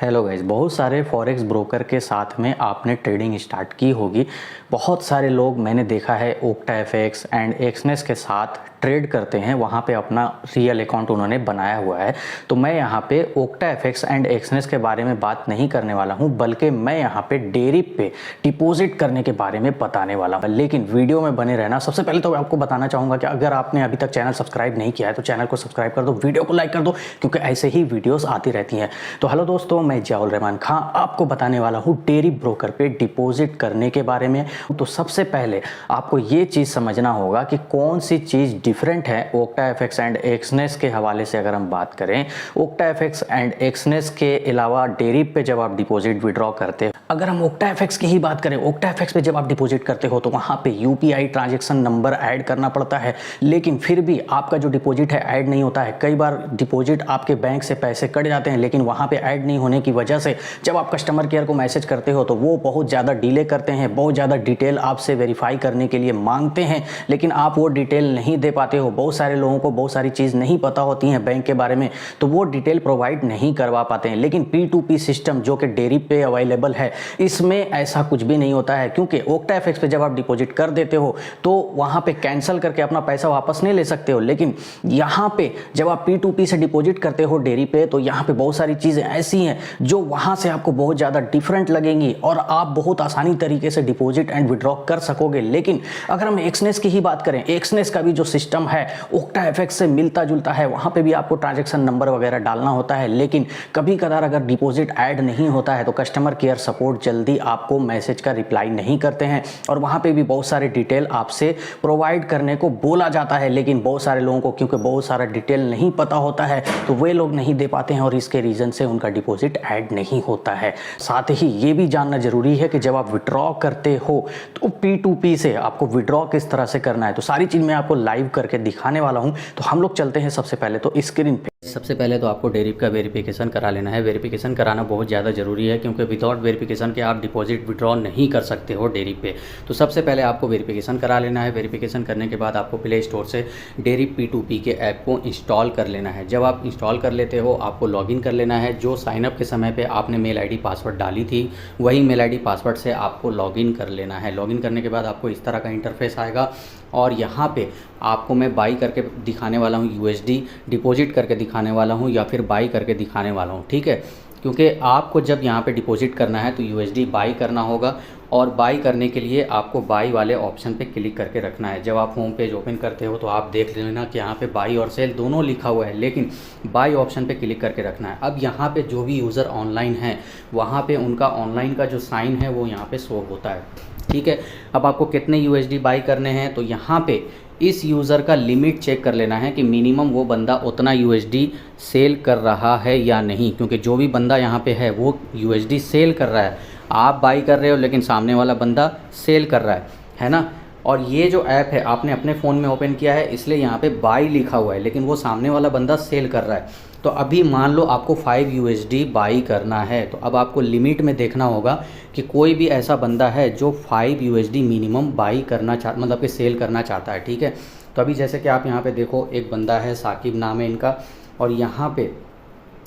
Hello guys, बहुत सारे forex broker के साथ में आपने ट्रेडिंग स्टार्ट की होगी। बहुत सारे लोग मैंने देखा है ओक्टा एफएक्स एंड एक्सनेस के साथ ट्रेड करते हैं, वहाँ पे अपना रियल अकाउंट उन्होंने बनाया हुआ है। तो मैं यहाँ पे ओक्टा एफएक्स एंड एक्सनेस के बारे में बात नहीं करने वाला हूँ, बल्कि मैं यहाँ पे डेयरी पे डिपॉजिट करने के बारे में बताने वाला हूँ। लेकिन वीडियो में बने रहना। सबसे पहले तो मैं आपको बताना चाहूँगा कि अगर आपने अभी तक चैनल सब्सक्राइब नहीं किया है तो चैनल को सब्सक्राइब कर दो, वीडियो को लाइक कर दो, क्योंकि ऐसे ही वीडियोज़ आती रहती हैं। तो हेलो दोस्तों, मैं जियाउल रहमान खां आपको बताने वाला हूँ डेयरी ब्रोकर पे डिपॉजिट करने के बारे में। तो सबसे पहले आपको ये चीज़ समझना होगा कि कौन सी चीज़ डिफरेंट है ओक्टा एफएक्स एंड एक्सनेस के हवाले से। अगर हम बात करें ओक्टा एफएक्स एंड एक्सनेस के अलावा डेयरी पे जब आप डिपॉजिट विड्रॉ करते हैं, अगर हम ओक्टा एफएक्स की ही बात करें, ओक्टा एफएक्स पे जब आप डिपॉजिट करते हो तो वहाँ पे यूपीआई ट्रांजैक्शन नंबर ऐड करना पड़ता है, लेकिन फिर भी आपका जो डिपॉजिट है ऐड नहीं होता है। कई बार डिपॉजिट आपके बैंक से पैसे कट जाते हैं, लेकिन वहाँ पे ऐड नहीं होने की वजह से जब आप कस्टमर केयर को मैसेज करते हो तो वो बहुत ज़्यादा डिले करते हैं, बहुत ज़्यादा डिटेल आपसे वेरीफाई करने के लिए मांगते हैं, लेकिन आप वो डिटेल नहीं दे पाते हो। बहुत सारे लोगों को बहुत सारी चीज़ नहीं पता होती हैं बैंक के बारे में, तो वो डिटेल प्रोवाइड नहीं करवा पाते हैं। लेकिन P2P सिस्टम जो कि डेयरी पे अवेलेबल है, इसमें ऐसा कुछ भी नहीं होता है, क्योंकि ओक्टा एफएक्स पे जब आप डिपॉजिट कर देते हो तो वहाँ पे कैंसिल करके अपना पैसा वापस नहीं ले सकते हो। लेकिन यहाँ पे जब आप P2P से डिपॉजिट करते हो डेयरी पे, तो यहाँ पे बहुत सारी चीज़ें ऐसी हैं जो वहाँ से आपको बहुत ज़्यादा डिफरेंट लगेंगी और आप बहुत आसानी तरीके से डिपॉजिट एंड विड्रॉ कर सकोगे। लेकिन अगर हम एक्सनेस की ही बात करें, एक्सनेस का भी जो सिस्टम है ओक्टा एफएक्स से मिलता जुलता है। वहाँ पे भी आपको ट्रांजैक्शन नंबर वगैरह डालना होता है, लेकिन कभी कदार अगर डिपॉजिट ऐड नहीं होता है तो कस्टमर केयर सपोर्ट जल्दी आपको मैसेज का रिप्लाई नहीं करते हैं, और वहाँ पे भी बहुत सारे डिटेल आपसे प्रोवाइड करने को बोला जाता है। लेकिन बहुत सारे लोगों को क्योंकि बहुत सारा डिटेल नहीं पता होता है तो वे लोग नहीं दे पाते हैं, और इसके रीज़न से उनका डिपॉजिट ऐड नहीं होता है। साथ ही ये भी जानना जरूरी है कि जब आप विड्रॉ करते हो तो P2P से आपको विड्रॉ किस तरह से करना है, तो सारी चीज़ मैं आपको लाइव करके दिखाने वाला हूँ। तो हम लोग चलते हैं सबसे पहले तो स्क्रीन पे। सबसे पहले तो आपको डेयरी का वेरिफिकेशन करा लेना है। वेरिफिकेशन कराना बहुत ज़्यादा ज़रूरी है, क्योंकि विदाउट वेरिफिकेशन के आप डिपॉजिट विड्रॉ नहीं कर सकते हो डेयरी पे। तो सबसे पहले आपको वेरिफिकेशन करा लेना है। वेरिफिकेशन करने के बाद आपको प्ले स्टोर से डेयरी P2P के ऐप को इंस्टॉल कर लेना है। जब आप इंस्टॉल कर लेते हो आपको लॉगिन कर लेना है। जो साइनअप के समय पर आपने मेल ID पासवर्ड डाली थी, वही मेल ID पासवर्ड से आपको लॉगिन कर लेना है। लॉगिन करने के बाद आपको इस तरह का इंटरफेस आएगा, और यहाँ पे आपको मैं बाई करके दिखाने वाला हूँ USD, डिपॉजिट करके दिखाने वाला हूँ, या फिर बाई करके दिखाने वाला हूँ। ठीक है, क्योंकि आपको जब यहाँ पे डिपॉजिट करना है तो USD बाई करना होगा, और बाई करने के लिए आपको बाई वाले ऑप्शन पे क्लिक करके रखना है। जब आप होम पेज ओपन करते हो तो आप देख लेना कि यहाँ पे बाई और सेल दोनों लिखा हुआ है, लेकिन बाई ऑप्शन पे क्लिक करके रखना है। अब यहाँ पे जो भी यूज़र ऑनलाइन है वहाँ पे उनका ऑनलाइन का जो साइन है वो यहाँ पे शो होता है। ठीक है, अब आपको कितने USD बाई करने हैं, तो यहाँ पे इस यूज़र का लिमिट चेक कर लेना है कि मिनिमम वो बंदा उतना USD सेल कर रहा है या नहीं, क्योंकि जो भी बंदा यहाँ पे है वो USD सेल कर रहा है। आप बाई कर रहे हो लेकिन सामने वाला बंदा सेल कर रहा है ना। और ये जो ऐप है आपने अपने फ़ोन में ओपन किया है, इसलिए यहाँ पे बाई लिखा हुआ है, लेकिन वो सामने वाला बंदा सेल कर रहा है। तो अभी मान लो आपको 5 USD बाई करना है, तो अब आपको लिमिट में देखना होगा कि कोई भी ऐसा बंदा है जो 5 USD मिनिमम बाई करना मतलब कि सेल करना चाहता है। ठीक है, तो अभी जैसे कि आप यहाँ पे देखो, एक बंदा है साकिब नाम है इनका, और यहाँ पे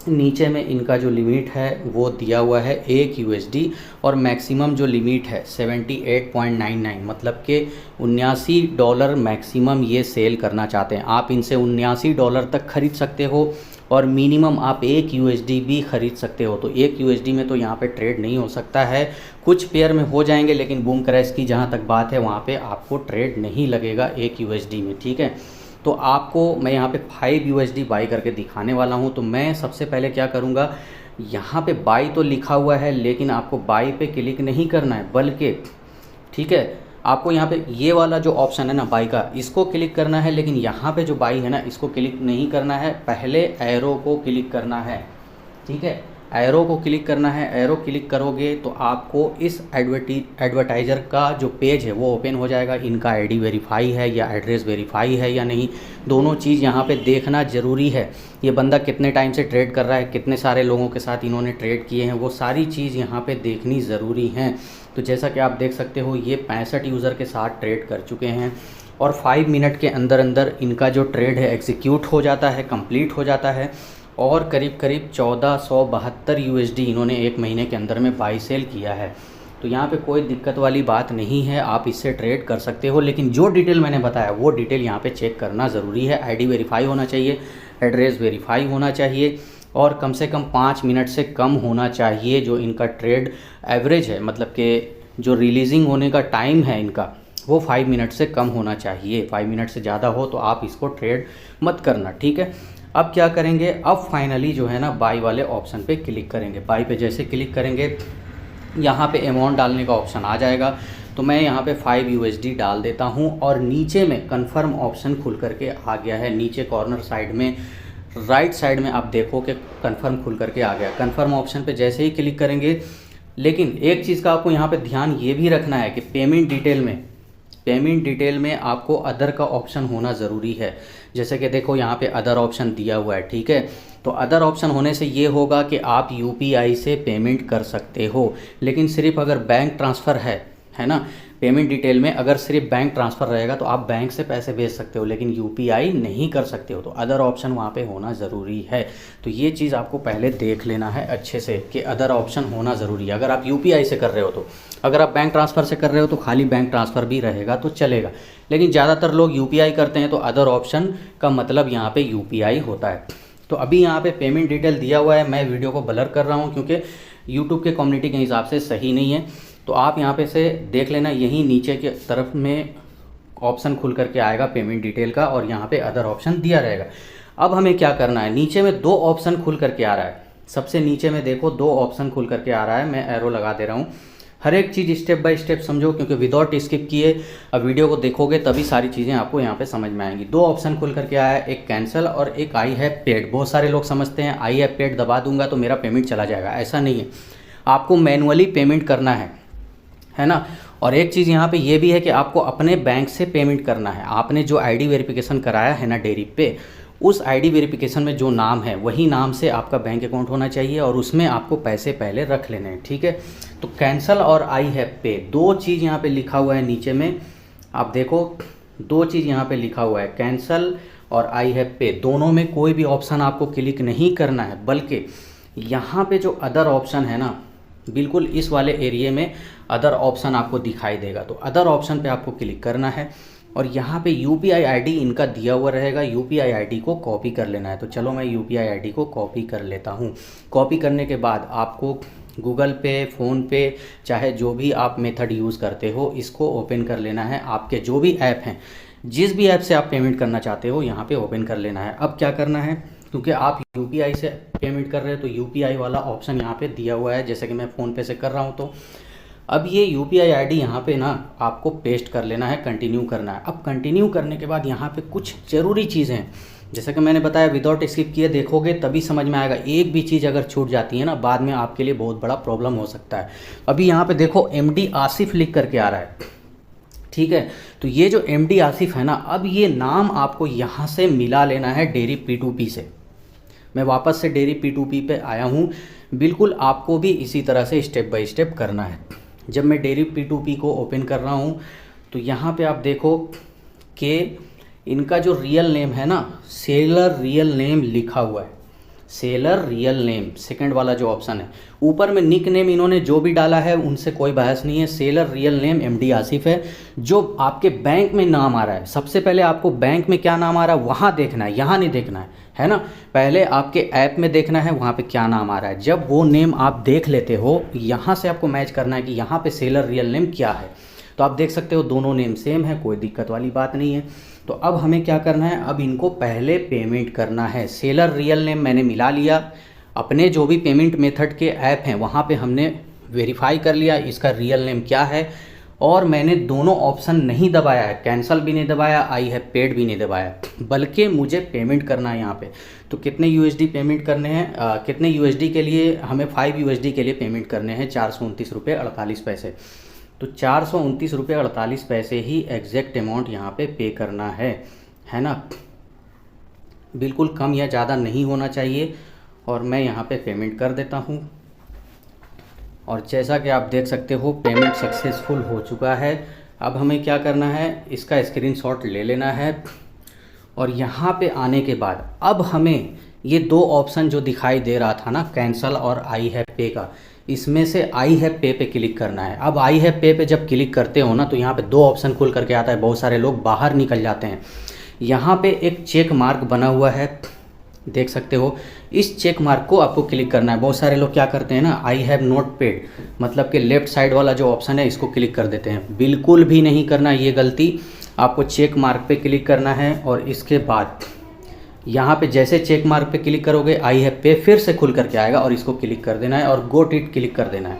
नीचे में इनका जो लिमिट है वो दिया हुआ है 1 USD, और मैक्सिमम जो लिमिट है 78.99, मतलब कि $79 मैक्सिमम ये सेल करना चाहते हैं। आप इनसे $79 तक खरीद सकते हो, और मिनिमम आप 1 USD भी ख़रीद सकते हो। तो 1 USD में तो यहाँ पे ट्रेड नहीं हो सकता है, कुछ पेयर में हो जाएंगे, लेकिन बूम क्रैश की जहाँ तक बात है वहाँ पे आपको ट्रेड नहीं लगेगा 1 USD में। ठीक है, तो आपको मैं यहाँ पे 5 USD बाई करके दिखाने वाला हूँ। तो मैं सबसे पहले क्या करूँगा, यहाँ पे बाई तो लिखा हुआ है, लेकिन आपको बाई पे क्लिक नहीं करना है, बल्कि ठीक है आपको यहाँ पे ये वाला जो ऑप्शन है ना बाई का, इसको क्लिक करना है। लेकिन यहाँ पे जो बाई है ना, इसको क्लिक नहीं करना है, पहले एरो को क्लिक करना है। ठीक है, एरो को क्लिक करना है। एरो क्लिक करोगे तो आपको इस एडवर्टाइज़र का जो पेज है वो ओपन हो जाएगा। इनका ID वेरीफाई है या एड्रेस वेरीफाई है या नहीं, दोनों चीज़ यहाँ पे देखना ज़रूरी है। ये बंदा कितने टाइम से ट्रेड कर रहा है, कितने सारे लोगों के साथ इन्होंने ट्रेड किए हैं, वो सारी चीज़ यहाँ पे देखनी ज़रूरी है। तो जैसा कि आप देख सकते हो, ये 65 यूज़र के साथ ट्रेड कर चुके हैं, और 5 मिनट के अंदर अंदर इनका जो ट्रेड है एग्जीक्यूट हो जाता है, कंप्लीट हो जाता है। और करीब करीब 1472 यूएसडी इन्होंने एक महीने के अंदर में बाई सेल किया है। तो यहाँ पे कोई दिक्कत वाली बात नहीं है, आप इससे ट्रेड कर सकते हो। लेकिन जो डिटेल मैंने बताया वो डिटेल यहाँ पे चेक करना ज़रूरी है। आईडी वेरीफाई होना चाहिए, एड्रेस वेरीफाई होना चाहिए और कम से कम 5 मिनट से कम होना चाहिए जो इनका ट्रेड एवरेज है, मतलब कि जो रिलीजिंग होने का टाइम है इनका वो 5 मिनट से कम होना चाहिए। 5 मिनट से ज़्यादा हो तो आप इसको ट्रेड मत करना, ठीक है। अब क्या करेंगे, अब फाइनली जो है ना बाई वाले ऑप्शन पे क्लिक करेंगे। बाई पे जैसे क्लिक करेंगे यहाँ पे अमाउंट डालने का ऑप्शन आ जाएगा। तो मैं यहाँ पे 5 यूएसडी डाल देता हूँ और नीचे में कन्फर्म ऑप्शन खुल करके आ गया है। नीचे कॉर्नर साइड में राइट साइड में आप देखो कि कन्फर्म खुल करके आ गया। कन्फर्म ऑप्शन पे जैसे ही क्लिक करेंगे, लेकिन एक चीज़ का आपको यहाँ पे ध्यान ये भी रखना है कि पेमेंट डिटेल में आपको अदर का ऑप्शन होना ज़रूरी है। जैसे कि देखो यहाँ पे अदर ऑप्शन दिया हुआ है, ठीक है। तो अदर ऑप्शन होने से ये होगा कि आप यूपीआई से पेमेंट कर सकते हो, लेकिन सिर्फ अगर बैंक ट्रांसफ़र है ना, पेमेंट डिटेल में अगर सिर्फ बैंक ट्रांसफ़र रहेगा तो आप बैंक से पैसे भेज सकते हो, लेकिन यूपीआई नहीं कर सकते हो। तो अदर ऑप्शन वहाँ पे होना ज़रूरी है। तो ये चीज़ आपको पहले देख लेना है अच्छे से कि अदर ऑप्शन होना ज़रूरी है अगर आप यूपीआई से कर रहे हो तो। अगर आप बैंक ट्रांसफ़र से कर रहे हो तो खाली बैंक ट्रांसफ़र भी रहेगा तो चलेगा, लेकिन ज़्यादातर लोग यूपीआई करते हैं तो अदर ऑप्शन का मतलब यहाँ पर यूपीआई होता है। तो अभी यहाँ पे पेमेंट डिटेल दिया हुआ है। मैं वीडियो को ब्लर कर रहा हूँ क्योंकि यूट्यूब के कम्युनिटी के हिसाब से सही नहीं है। तो आप यहाँ पे से देख लेना, यहीं नीचे के तरफ में ऑप्शन खुल करके आएगा पेमेंट डिटेल का और यहाँ पे अदर ऑप्शन दिया रहेगा। अब हमें क्या करना है, नीचे में 2 ऑप्शन खुल करके आ रहा है। सबसे नीचे में देखो 2 ऑप्शन खुल करके आ रहा है, मैं एरो लगा दे रहा हूँ। हर एक चीज़ स्टेप बाय स्टेप समझो, क्योंकि विदाउट स्किप किए अब वीडियो को देखोगे तभी सारी चीज़ें आपको यहाँ पे समझ में आएंगी। 2 ऑप्शन खुल करके आया है, एक कैंसिल और एक आई हैव पेड। बहुत सारे लोग समझते हैं आई हैव पेड दबा दूंगा तो मेरा पेमेंट चला जाएगा, ऐसा नहीं है। आपको मैनुअली पेमेंट करना है ना। और एक चीज़ यहाँ पे ये भी है कि आपको अपने बैंक से पेमेंट करना है। आपने जो आईडी वेरिफिकेशन कराया है ना डेयरी पे, उस आईडी वेरिफिकेशन में जो नाम है वही नाम से आपका बैंक अकाउंट होना चाहिए और उसमें आपको पैसे पहले रख लेने हैं, ठीक है। तो कैंसल और आई हैव पे 2 चीज़ यहाँ पे लिखा हुआ है नीचे में, आप देखो 2 चीज़ यहाँ पे लिखा हुआ है, कैंसल और आई हैव पे। दोनों में कोई भी ऑप्शन आपको क्लिक नहीं करना है, बल्कि यहाँ पे जो अदर ऑप्शन है ना, बिल्कुल इस वाले एरिए में अदर ऑप्शन आपको दिखाई देगा। तो अदर ऑप्शन पे आपको क्लिक करना है और यहाँ पे यूपीआई आईडी इनका दिया हुआ रहेगा, यूपीआई आईडी को कॉपी कर लेना है। तो चलो मैं यूपीआई आईडी को कॉपी कर लेता हूँ। कॉपी करने के बाद आपको गूगल पे, फ़ोन पे, चाहे जो भी आप मेथड यूज़ करते हो, इसको ओपन कर लेना है। आपके जो भी ऐप हैं, जिस भी ऐप से आप पेमेंट करना चाहते हो यहाँ पे ओपन कर लेना है। अब क्या करना है, क्योंकि आप यूपीआई से पेमेंट कर रहे हो तो यूपीआई वाला ऑप्शन यहाँ पे दिया हुआ है, जैसे कि मैं फ़ोन पे से कर रहा हूँ। तो अब ये यूपीआई आईडी यहाँ पे ना आपको पेस्ट कर लेना है, कंटिन्यू करना है। अब कंटिन्यू करने के बाद यहाँ पे कुछ ज़रूरी चीज़ें हैं, जैसे कि मैंने बताया विदाउट स्किप किए देखोगे तभी समझ में आएगा। एक भी चीज़ अगर छूट जाती है ना, बाद में आपके लिए बहुत बड़ा प्रॉब्लम हो सकता है। अभी यहाँ पे देखो MD आसिफ लिख करके आ रहा है, ठीक है। तो ये जो MD आसिफ है ना, अब ये नाम आपको यहाँ से मिला लेना है डेयरी P2P से। मैं वापस से डेयरी P2P पे आया हूँ, बिल्कुल आपको भी इसी तरह से स्टेप बाय स्टेप करना है। जब मैं डेयरी P2P को ओपन कर रहा हूँ तो यहाँ पे आप देखो कि इनका जो रियल नेम है ना, सेलर रियल नेम लिखा हुआ है। सेलर रियल नेम सेकंड वाला जो ऑप्शन है, ऊपर में निक नेम इन्होंने जो भी डाला है उनसे कोई बहस नहीं है। Seller real name MD Asif है। जो आपके बैंक में नाम आ रहा है, सबसे पहले आपको बैंक में क्या नाम आ रहा है वहाँ देखना है, यहाँ नहीं देखना है ना। पहले आपके ऐप में देखना है वहाँ पे क्या नाम आ रहा है। जब वो नेम आप देख लेते हो, यहाँ से आपको मैच करना है कि यहाँ पे सेलर रियल नेम क्या है। तो आप देख सकते हो दोनों नेम सेम है, कोई दिक्कत वाली बात नहीं है। तो अब हमें क्या करना है, अब इनको पहले पेमेंट करना है। सेलर रियल नेम मैंने मिला लिया, अपने जो भी पेमेंट मेथड के ऐप हैं वहाँ पे हमने वेरीफाई कर लिया इसका रियल नेम क्या है, और मैंने दोनों ऑप्शन नहीं दबाया है, कैंसल भी नहीं दबाया, आई हैव पेड भी नहीं दबाया, बल्कि मुझे पेमेंट करना है यहाँ पे। तो कितने USD पेमेंट करने हैं, कितने USD के लिए हमें 5 USD के लिए पेमेंट करने हैं 429 रुपये 48 पैसे। तो 429 रुपये 48 पैसे ही एग्जैक्ट अमाउंट यहाँ पे करना है ना। बिल्कुल कम या ज़्यादा नहीं होना चाहिए। और मैं यहाँ पे पेमेंट कर देता हूँ और जैसा कि आप देख सकते हो पेमेंट सक्सेसफुल हो चुका है। अब हमें क्या करना है, इसका स्क्रीनशॉट ले लेना है और यहाँ पे आने के बाद अब हमें ये दो ऑप्शन जो दिखाई दे रहा था ना, कैंसल और आई हैव पे का, इसमें से आई हैव पे पे क्लिक करना है। अब आई हैव पे पे जब क्लिक करते हो ना तो यहाँ पे दो ऑप्शन खुल करके आता है, बहुत सारे लोग बाहर निकल जाते हैं। यहाँ पे एक चेक मार्क बना हुआ है, देख सकते हो, इस चेक मार्क को आपको क्लिक करना है। बहुत सारे लोग क्या करते हैं ना, आई हैव नॉट पेड मतलब कि लेफ्ट साइड वाला जो ऑप्शन है इसको क्लिक कर देते हैं। बिल्कुल भी नहीं करना ये गलती, आपको चेक मार्क पे क्लिक करना है और इसके बाद यहाँ पे जैसे चेक मार्क पे क्लिक करोगे आई हैव पे फिर से खुल करके आएगा और इसको क्लिक कर देना है और गोट इट क्लिक कर देना है।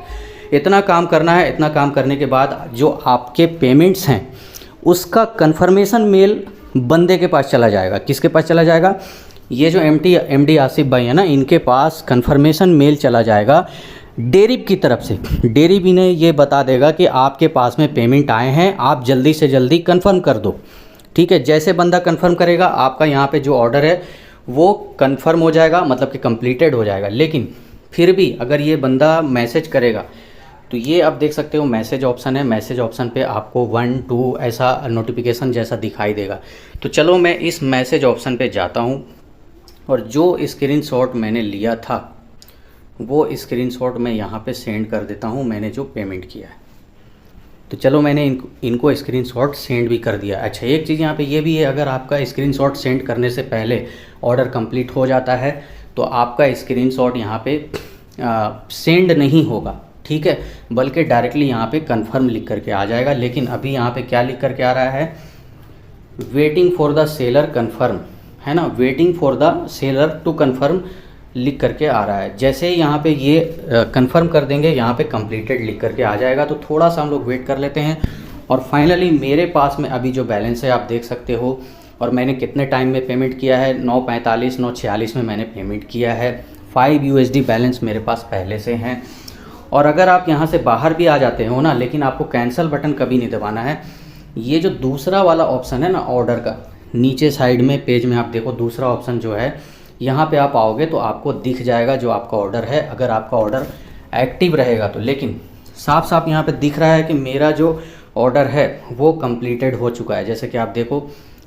इतना काम करना है। इतना काम करने के बाद जो आपके पेमेंट्स हैं उसका कन्फर्मेशन मेल बंदे के पास चला जाएगा। किसके पास चला जाएगा? ये जो एमडी आसिफ भाई है ना, इनके पास कन्फर्मेशन मेल चला जाएगा डेरिव की तरफ से। डेरिव इन्हें ये बता देगा कि आपके पास में पेमेंट आए हैं, आप जल्दी से जल्दी कंफर्म कर दो। ठीक है, जैसे बंदा कंफर्म करेगा आपका यहाँ पे जो ऑर्डर है वो कंफर्म हो जाएगा, मतलब कि कंप्लीटेड हो जाएगा। लेकिन फिर भी अगर ये बंदा मैसेज करेगा तो ये आप देख सकते हो मैसेज ऑप्शन है, मैसेज ऑप्शन पे आपको 1 2 ऐसा नोटिफिकेशन जैसा दिखाई देगा। तो चलो मैं इस मैसेज ऑप्शन पे जाता हूँ और जो स्क्रीनशॉट मैंने लिया था वो स्क्रीनशॉट मैं यहाँ पे सेंड कर देता हूँ, मैंने जो पेमेंट किया है। तो चलो मैंने इनको स्क्रीनशॉट सेंड भी कर दिया। अच्छा, एक चीज़ यहाँ पे ये भी है, अगर आपका स्क्रीनशॉट सेंड करने से पहले ऑर्डर कंप्लीट हो जाता है तो आपका स्क्रीनशॉट यहाँ पे सेंड नहीं होगा, ठीक है, बल्कि डायरेक्टली यहाँ पे कंफर्म लिख करके आ जाएगा। लेकिन अभी यहाँ पे क्या लिख करके आ रहा है, waiting for the seller confirm, है ना, waiting for the seller to confirm लिख करके आ रहा है। जैसे ही यहाँ पे ये कंफर्म कर देंगे यहाँ पे कंप्लीटेड लिख करके आ जाएगा। तो थोड़ा सा हम लोग वेट कर लेते हैं। और फाइनली मेरे पास में अभी जो बैलेंस है आप देख सकते हो, और मैंने कितने टाइम में पेमेंट किया है, 9:45 9:46 में मैंने पेमेंट किया है। 5 USD बैलेंस मेरे पास पहले से हैं। और अगर आप यहाँ से बाहर भी आ जाते हो ना, लेकिन आपको कैंसिल बटन कभी नहीं दबाना है। ये जो दूसरा वाला ऑप्शन है ना ऑर्डर का, नीचे साइड में पेज में आप देखो दूसरा ऑप्शन जो है, यहाँ पे आप आओगे तो आपको दिख जाएगा जो आपका ऑर्डर है, अगर आपका ऑर्डर एक्टिव रहेगा तो। लेकिन साफ साफ यहाँ पे दिख रहा है कि मेरा जो ऑर्डर है वो कंप्लीटेड हो चुका है। जैसे कि आप देखो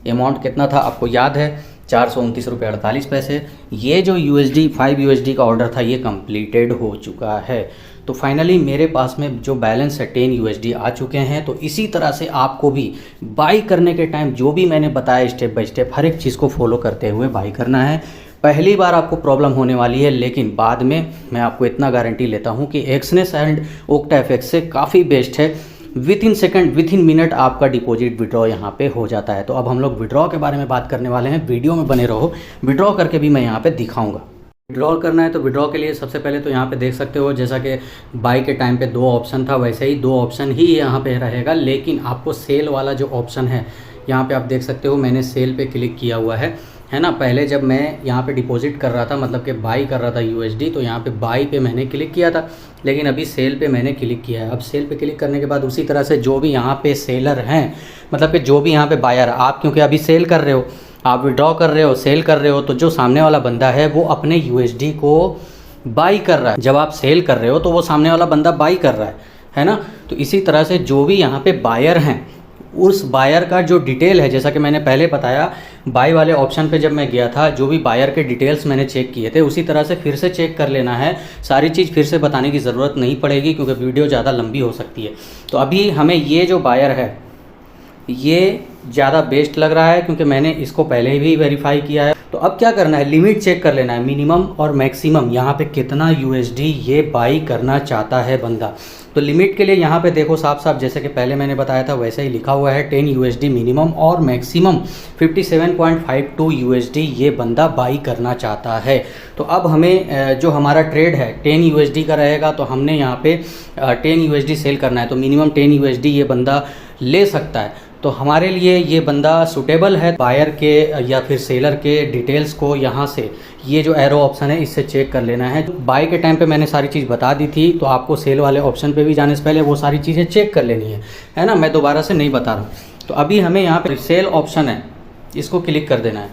अमाउंट कितना था आपको याद है, 429 रुपये 48 पैसे। ये जो $5 USD का ऑर्डर था ये कंप्लीटेड हो चुका है। तो फाइनली मेरे पास में जो बैलेंस है 10 USD आ चुके हैं। तो इसी तरह से आपको भी बाई करने के टाइम जो भी मैंने बताया स्टेप बाय स्टेप हर एक चीज़ को फॉलो करते हुए बाई करना है। पहली बार आपको प्रॉब्लम होने वाली है, लेकिन बाद में मैं आपको इतना गारंटी लेता हूं कि एक्सनेस एंड OctaFX से काफ़ी बेस्ट है। With in second with in minute आपका डिपॉजिट विड्रॉ यहाँ पे हो जाता है। तो अब हम लोग विड्रॉ के बारे में बात करने वाले हैं, वीडियो में बने रहो। विड्रॉ करके भी मैं यहाँ पे दिखाऊंगा। विड्रॉ करना है तो विड्रॉ के लिए सबसे पहले तो यहाँ पे देख सकते हो, जैसा कि बाई के टाइम पे 2 ऑप्शन था वैसे ही 2 ऑप्शन ही यहाँ पे रहेगा। लेकिन आपको सेल वाला जो ऑप्शन है यहाँ पे आप देख सकते हो, मैंने सेल पे क्लिक किया हुआ है ना। पहले जब मैं यहाँ पे डिपॉजिट कर रहा था, मतलब कि बाई कर रहा था USD, तो यहाँ पे बाई पे मैंने क्लिक किया था। लेकिन अभी सेल पे मैंने क्लिक किया है। अब सेल पे क्लिक करने के बाद उसी तरह से जो भी यहाँ पे सेलर हैं, मतलब कि जो भी यहाँ पे बायर, आप क्योंकि अभी सेल कर रहे हो, आप विड्रॉ कर रहे हो, सेल कर रहे हो, तो जो सामने वाला बंदा है वो अपने USD को बाई कर रहा है। जब आप सेल कर रहे हो तो वो सामने वाला बंदा बाई कर रहा है ना। तो इसी तरह से जो भी यहाँ पे बायर हैं उस बायर का जो डिटेल है, जैसा कि मैंने पहले बताया, बाई वाले ऑप्शन पे जब मैं गया था जो भी बायर के डिटेल्स मैंने चेक किए थे उसी तरह से फिर से चेक कर लेना है। सारी चीज़ फिर से बताने की ज़रूरत नहीं पड़ेगी क्योंकि वीडियो ज़्यादा लंबी हो सकती है। तो अभी हमें ये जो बायर है ये ज़्यादा बेस्ट लग रहा है क्योंकि मैंने इसको पहले भी वेरीफाई किया है। तो अब क्या करना है, लिमिट चेक कर लेना है, मिनिमम और मैक्सिमम यहाँ पे कितना USD ये बाई करना चाहता है बंदा। तो लिमिट के लिए यहाँ पे देखो साफ साफ, जैसे कि पहले मैंने बताया था वैसे ही लिखा हुआ है 10 USD मिनिमम और मैक्सिमम 57.52 USD ये बंदा बाई करना चाहता है। तो अब हमें जो हमारा ट्रेड है 10 USD का रहेगा, तो हमने यहाँ पे 10 USD सेल करना है, तो मिनिमम 10 USD ये बंदा ले सकता है। तो हमारे लिए ये बंदा सूटेबल है। बायर के या फिर सेलर के डिटेल्स को यहाँ से ये जो एरो ऑप्शन है इससे चेक कर लेना है। बाय के टाइम पे मैंने सारी चीज़ बता दी थी, तो आपको सेल वाले ऑप्शन पे भी जाने से पहले वो सारी चीज़ें चेक कर लेनी है ना। मैं दोबारा से नहीं बता रहा हूँ। तो अभी हमें यहाँ पे सेल ऑप्शन है, इसको क्लिक कर देना है।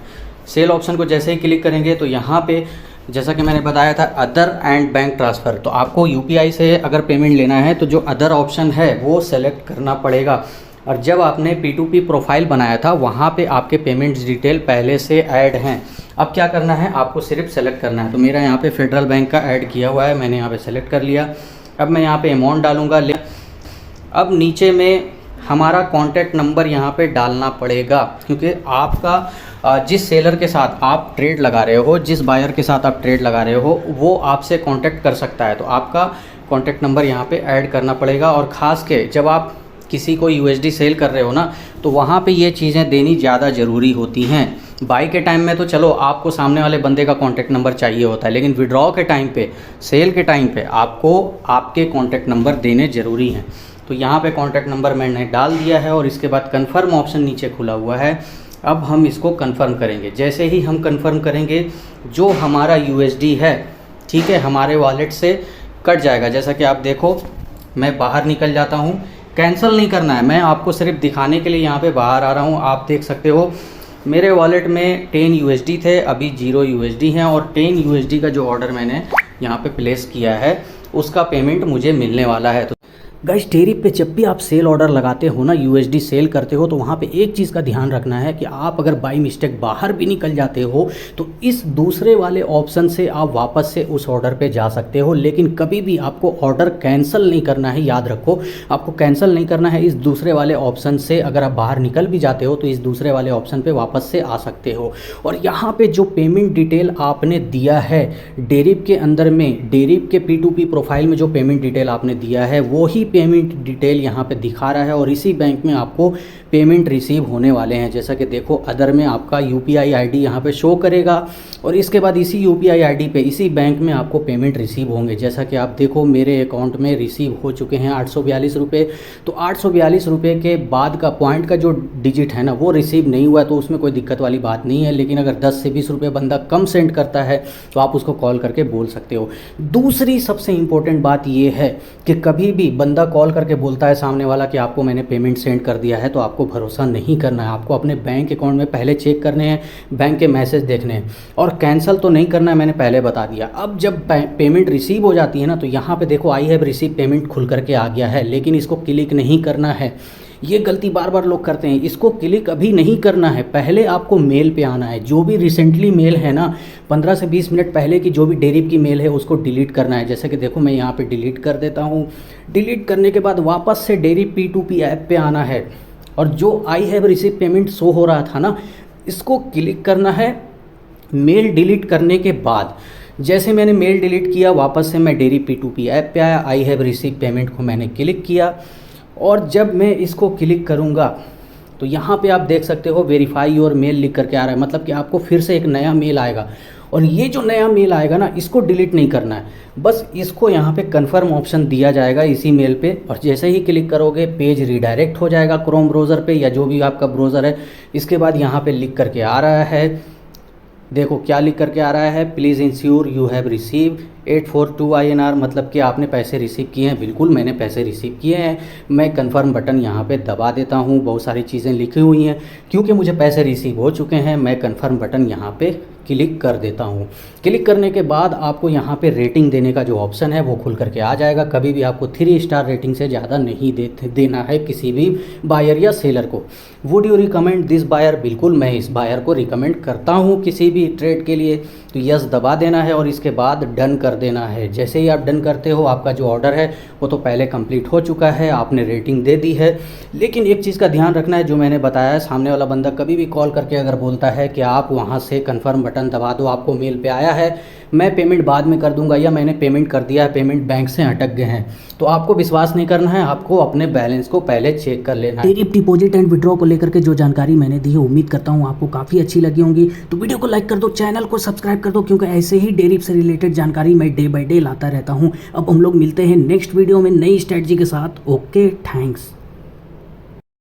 सेल ऑप्शन को जैसे ही क्लिक करेंगे तो यहाँ पे जैसा कि मैंने बताया था अदर एंड बैंक ट्रांसफ़र, तो आपको UPI से अगर पेमेंट लेना है तो जो अदर ऑप्शन है वो सेलेक्ट करना पड़ेगा। और जब आपने P2P प्रोफाइल बनाया था वहाँ पे आपके पेमेंट्स डिटेल पहले से ऐड हैं। अब क्या करना है, आपको सिर्फ सेलेक्ट करना है। तो मेरा यहाँ पे फेडरल बैंक का ऐड किया हुआ है, मैंने यहाँ पे सेलेक्ट कर लिया। अब मैं यहाँ पे अमाउंट डालूँगा। अब नीचे में हमारा कॉन्टैक्ट नंबर यहाँ पे डालना पड़ेगा, क्योंकि आपका जिस सेलर के साथ आप ट्रेड लगा रहे हो, जिस बायर के साथ आप ट्रेड लगा रहे हो, वो आपसे कांटेक्ट कर सकता है। तो आपका कॉन्टैक्ट नंबर यहाँ पे ऐड करना पड़ेगा। और ख़ास के जब आप किसी को USD सेल कर रहे हो ना, तो वहाँ पे ये चीज़ें देनी ज़्यादा ज़रूरी होती हैं। बाई के टाइम में तो चलो आपको सामने वाले बंदे का कॉन्टैक्ट नंबर चाहिए होता है, लेकिन विड्रॉ के टाइम पे, सेल के टाइम पे आपको आपके कॉन्टैक्ट नंबर देने ज़रूरी हैं। तो यहाँ पे कॉन्टैक्ट नंबर मैंने डाल दिया है और इसके बाद कन्फर्म ऑप्शन नीचे खुला हुआ है। अब हम इसको कन्फर्म करेंगे। जैसे ही हम कन्फर्म करेंगे, जो हमारा USD है, ठीक है, हमारे वॉलेट से कट जाएगा। जैसा कि आप देखो, मैं बाहर निकल जाता हूँ। कैंसिल नहीं करना है, मैं आपको सिर्फ दिखाने के लिए यहाँ पे बाहर आ रहा हूँ। आप देख सकते हो मेरे वॉलेट में 10 USD थे, अभी 0 USD हैं। और 10 USD का जो ऑर्डर मैंने यहाँ पे प्लेस किया है, उसका पेमेंट मुझे मिलने वाला है। तो गाइस, टेरिफ पे जब भी आप सेल ऑर्डर लगाते हो ना, USD सेल करते हो, तो वहाँ पे एक चीज़ का ध्यान रखना है कि आप अगर बाई मिस्टेक बाहर भी निकल जाते हो तो इस दूसरे वाले ऑप्शन से आप वापस से उस ऑर्डर पे जा सकते हो। लेकिन कभी भी आपको ऑर्डर कैंसिल नहीं करना है, याद रखो, आपको कैंसिल नहीं करना है। इस दूसरे वाले ऑप्शन से अगर आप बाहर निकल भी जाते हो तो इस दूसरे वाले ऑप्शन पर वापस से आ सकते हो। और यहाँ पर जो पेमेंट डिटेल आपने दिया है डेरिप के अंदर में, डेरिप के P2P प्रोफाइल में जो पेमेंट डिटेल आपने दिया है, वो ही पेमेंट डिटेल यहाँ पे दिखा रहा है। और इसी बैंक में आपको पेमेंट रिसीव होने वाले हैं। जैसा कि देखो, अदर में आपका UPI ID यहाँ पे शो करेगा और इसके बाद इसी UPI ID पे, इसी बैंक में आपको पेमेंट रिसीव होंगे। जैसा कि आप देखो, मेरे अकाउंट में रिसीव हो चुके हैं 842 रुपये। तो 842 रुपये के बाद का पॉइंट का जो डिजिट है ना, वो रिसीव नहीं हुआ, तो उसमें कोई दिक्कत वाली बात नहीं है। लेकिन अगर 10 से 20 रुपये बंदा कम सेंड करता है तो आप उसको कॉल करके बोल सकते हो। दूसरी सबसे इम्पोर्टेंट बात ये है कि कभी भी बंदा कॉल करके बोलता है सामने वाला कि आपको मैंने पेमेंट सेंड कर दिया है, तो आपको भरोसा नहीं करना है। आपको अपने बैंक अकाउंट में पहले चेक करने हैं, बैंक के मैसेज देखने हैं, और कैंसिल तो नहीं करना है, मैंने पहले बता दिया। अब जब पेमेंट रिसीव हो जाती है ना, तो यहाँ पे देखो, आई हैव रिसीव पेमेंट खुल करके आ गया है, लेकिन इसको क्लिक नहीं करना है। ये गलती बार बार लोग करते हैं, इसको क्लिक अभी नहीं करना है। पहले आपको मेल पे आना है, जो भी रिसेंटली मेल है ना, 15 से 20 मिनट पहले की जो भी डेरिप की मेल है, उसको डिलीट करना है। जैसे कि देखो, मैं यहाँ पे डिलीट कर देता हूँ। डिलीट करने के बाद वापस से डेरिप P2P ऐप पे आना है, और जो I have receive payment show हो रहा था ना, इसको क्लिक करना है। मेल डिलीट करने के बाद, जैसे मैंने मेल डिलीट किया, वापस से मैं डेरिप P2P ऐप पे आया, आई हैव रिसीव पेमेंट को मैंने क्लिक किया। और जब मैं इसको क्लिक करूँगा तो यहाँ पे आप देख सकते हो वेरीफाई योर मेल लिख करके आ रहा है, मतलब कि आपको फिर से एक नया मेल आएगा। और ये जो नया मेल आएगा ना, इसको डिलीट नहीं करना है, बस इसको यहाँ पे कन्फर्म ऑप्शन दिया जाएगा इसी मेल पे। और जैसे ही क्लिक करोगे, पेज रिडायरेक्ट हो जाएगा क्रोम ब्राउज़र पे या जो भी आपका ब्राउज़र है। इसके बाद यहाँ पे लिख करके आ रहा है, देखो क्या लिख करके आ रहा है, please ensure you have receive 842 INR, मतलब कि आपने पैसे रिसीव किए हैं। बिल्कुल मैंने पैसे रिसीव किए हैं। मैं कंफर्म बटन यहाँ पे दबा देता हूँ। बहुत सारी चीज़ें लिखी हुई हैं, क्योंकि मुझे पैसे रिसीव हो चुके हैं, मैं कंफर्म बटन यहाँ पे क्लिक कर देता हूँ। क्लिक करने के बाद आपको यहाँ पे रेटिंग देने का जो ऑप्शन है वो खुल करके आ जाएगा। कभी भी आपको 3 स्टार रेटिंग से ज़्यादा नहीं देना है किसी भी बायर या सेलर को। Would you recommend this buyer? बिल्कुल मैं इस बायर को रिकमेंड करता हूँ किसी भी ट्रेड के लिए। तो यस दबा देना है और इसके बाद डन कर देना है। जैसे ही आप डन करते हो, आपका जो ऑर्डर है वो तो पहले कंप्लीट हो चुका है, आपने रेटिंग दे दी है। लेकिन एक चीज़ का ध्यान रखना है, जो मैंने बताया है, सामने वाला बंदा कभी भी कॉल करके अगर बोलता है कि आप वहाँ से कन्फर्म बटन दबा दो, आपको मेल पे आया है, मैं पेमेंट बाद में कर दूंगा, या मैंने पेमेंट कर दिया है, पेमेंट बैंक से अटक गए हैं, तो आपको विश्वास नहीं करना है, आपको अपने बैलेंस को पहले चेक कर लेना है। डेरिप डिपॉजिट एंड विड्रॉ को लेकर के जो जानकारी मैंने दी है, उम्मीद करता हूँ आपको काफ़ी अच्छी लगी होंगी। तो वीडियो को लाइक कर दो, चैनल को सब्सक्राइब कर दो, क्योंकि ऐसे ही डेरिप से रिलेटेड जानकारी मैं डे बाय डे लाता रहता हूँ। अब हम लोग मिलते हैं नेक्स्ट वीडियो में नई स्ट्रेटजी के साथ। Okay, thanks.